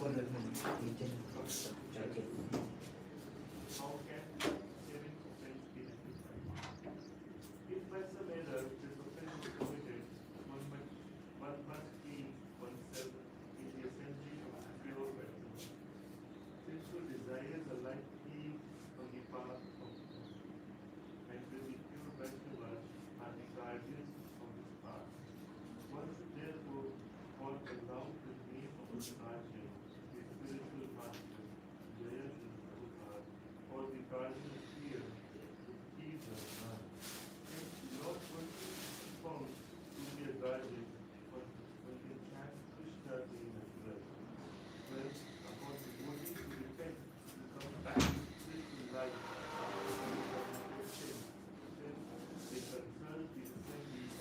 ऊपर रखना नीचे जाके how can saving offense be rectified? If by some error this offense is committed, one must keep oneself in the assembly of pure vessels. Sinful desires are like thieves on the path of truth, and with the pure vessels are the guardians of this path. One should therefore call aloud the name of the guardian, the spiritual master, there in the heart, or the guardian of fear, Jesus. Since the Lord was found to be a guardian, one can chant Krishna's name as well. When upon devotees to repent, to come back to spiritual life, they consult the assemblies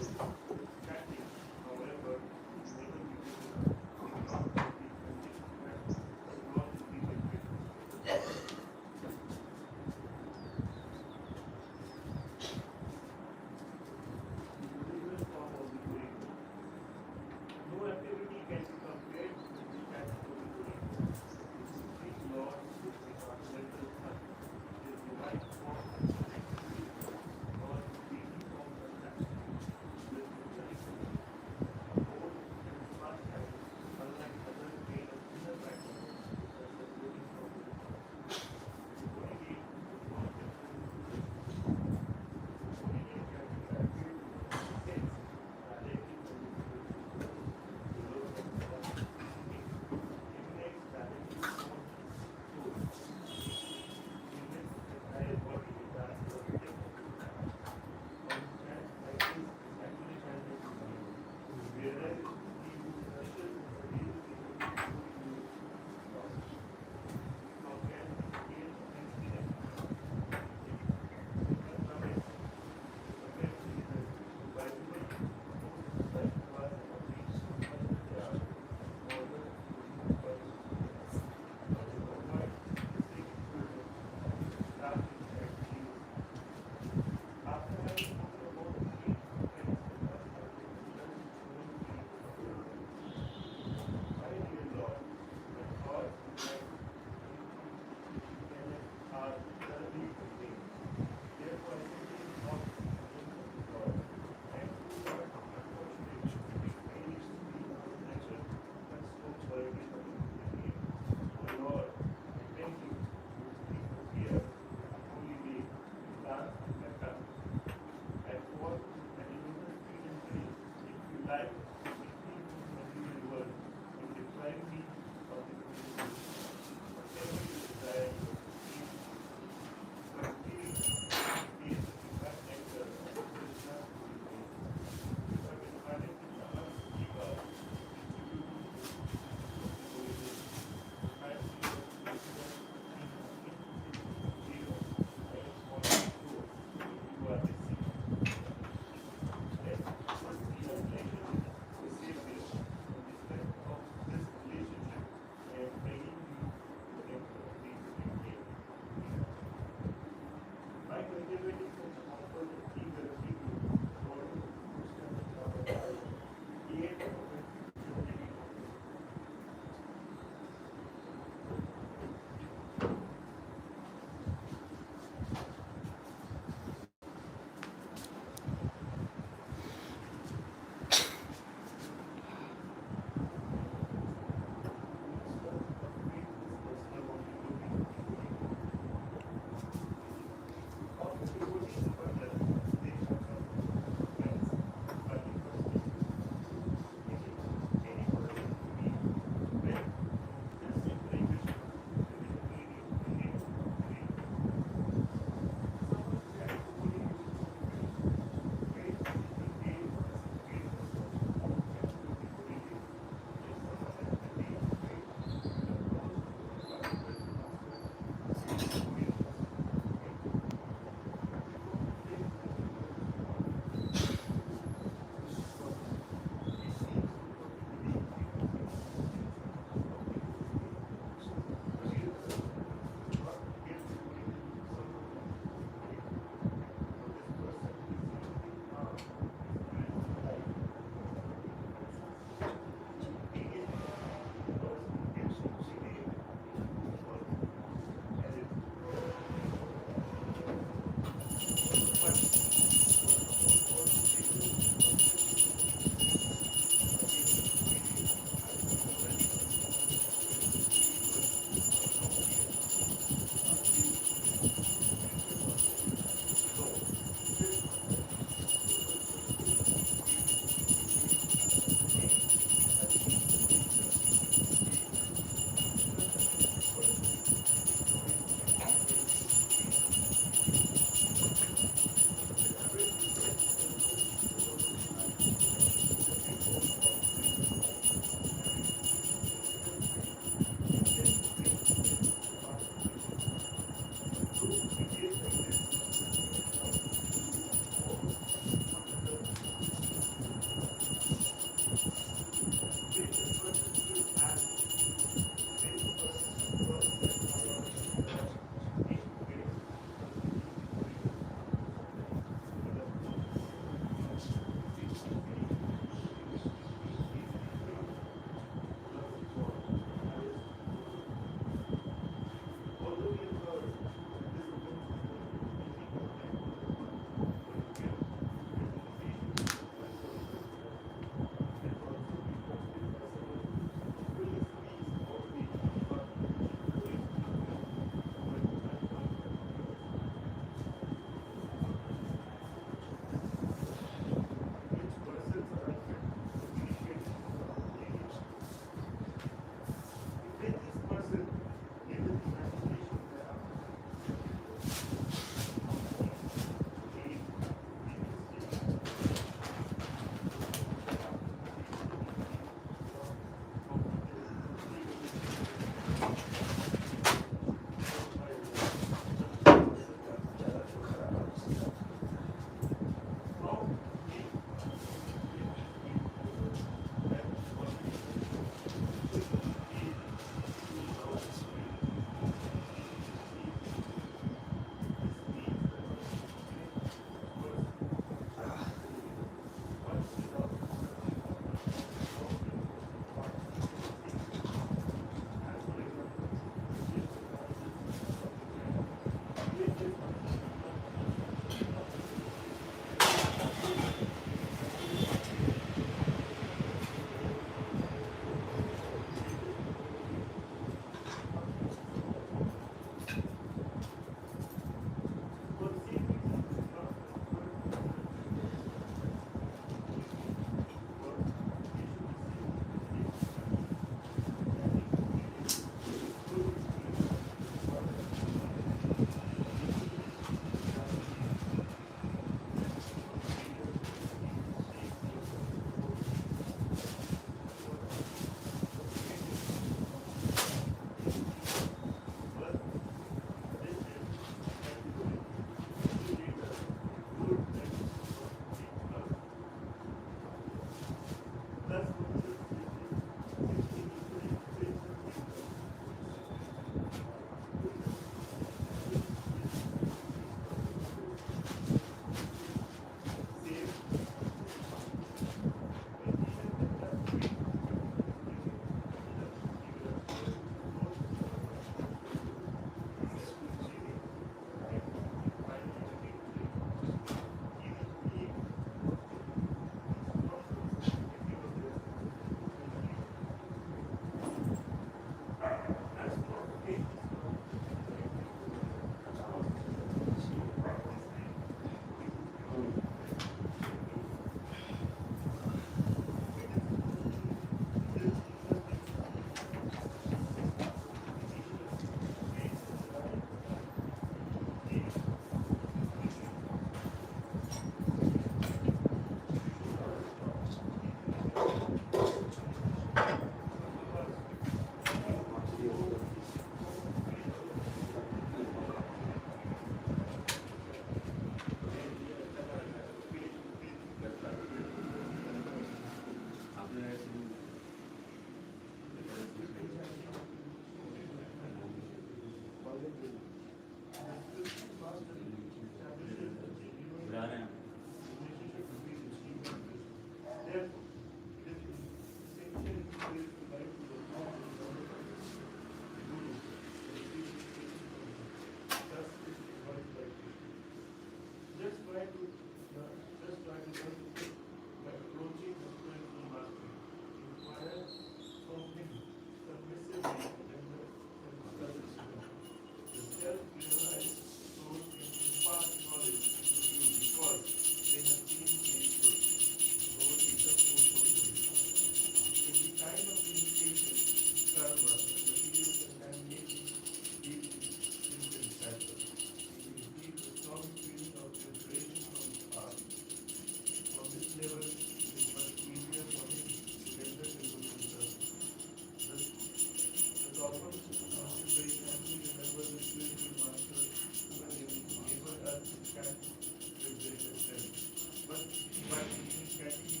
but in category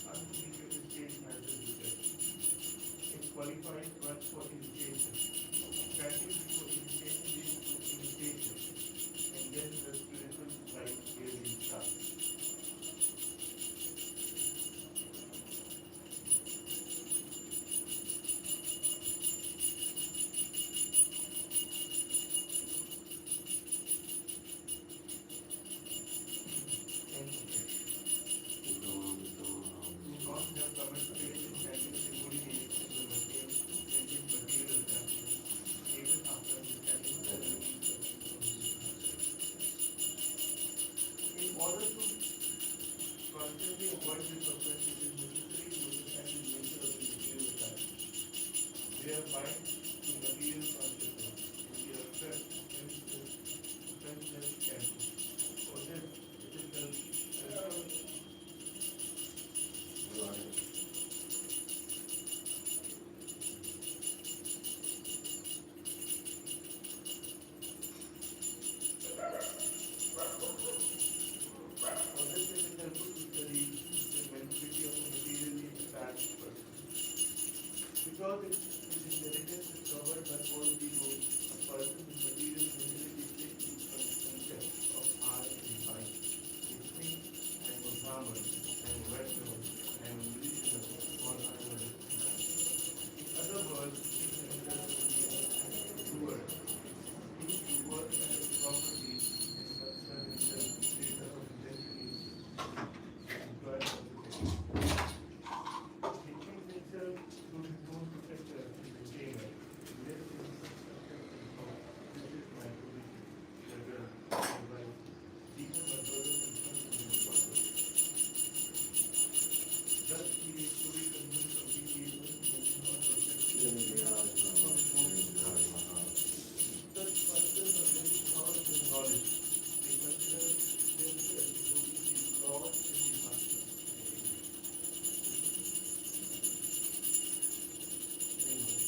uncommunicated state matters discussion. It qualifies work for initiation. Practice before initiation leads to initiation, and then the spiritual life really starts. In order to consciously avoid this offense, it is necessary to understand the nature of the material life. We are bind to material consciousness, and we are felt senseless cancer. For this, it is the for this, it is helpful to study the mentality of a materially attached person. Because its intelligence is covered by all the rules, a person's material mentality takes the concept of I and I, which means I am a farmer, I am a vegetable, I am a musician, or I am a in other words, it enters the doer. Use the word as a property and consider himself the creator of destiny and employer of the destiny. He thinks himself through his own protector and sustainer. This is this is my position, whether my wife, even my brothers and sons in the purpose. Thus he is fully convinced of the evil and is not protected from his own thoughts. Such masters are very proud of their knowledge. They consider themselves to be the Lord and the Master. Amen.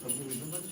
सबको विनोद बंद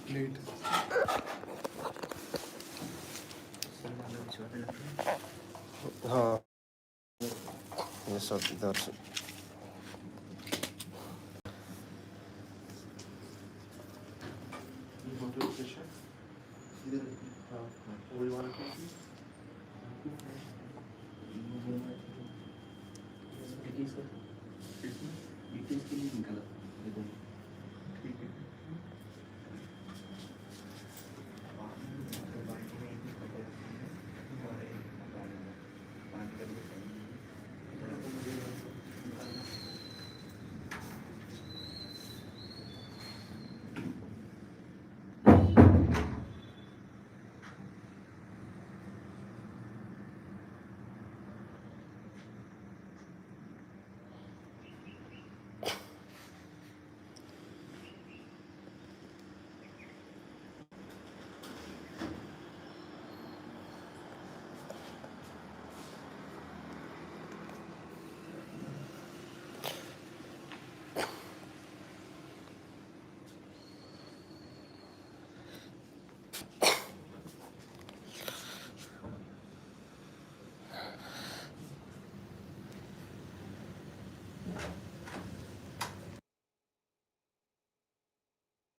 Late. Cinema विश्वास लगता है हाँ ये सब इधर से You go to the station? इधर Where you want to go?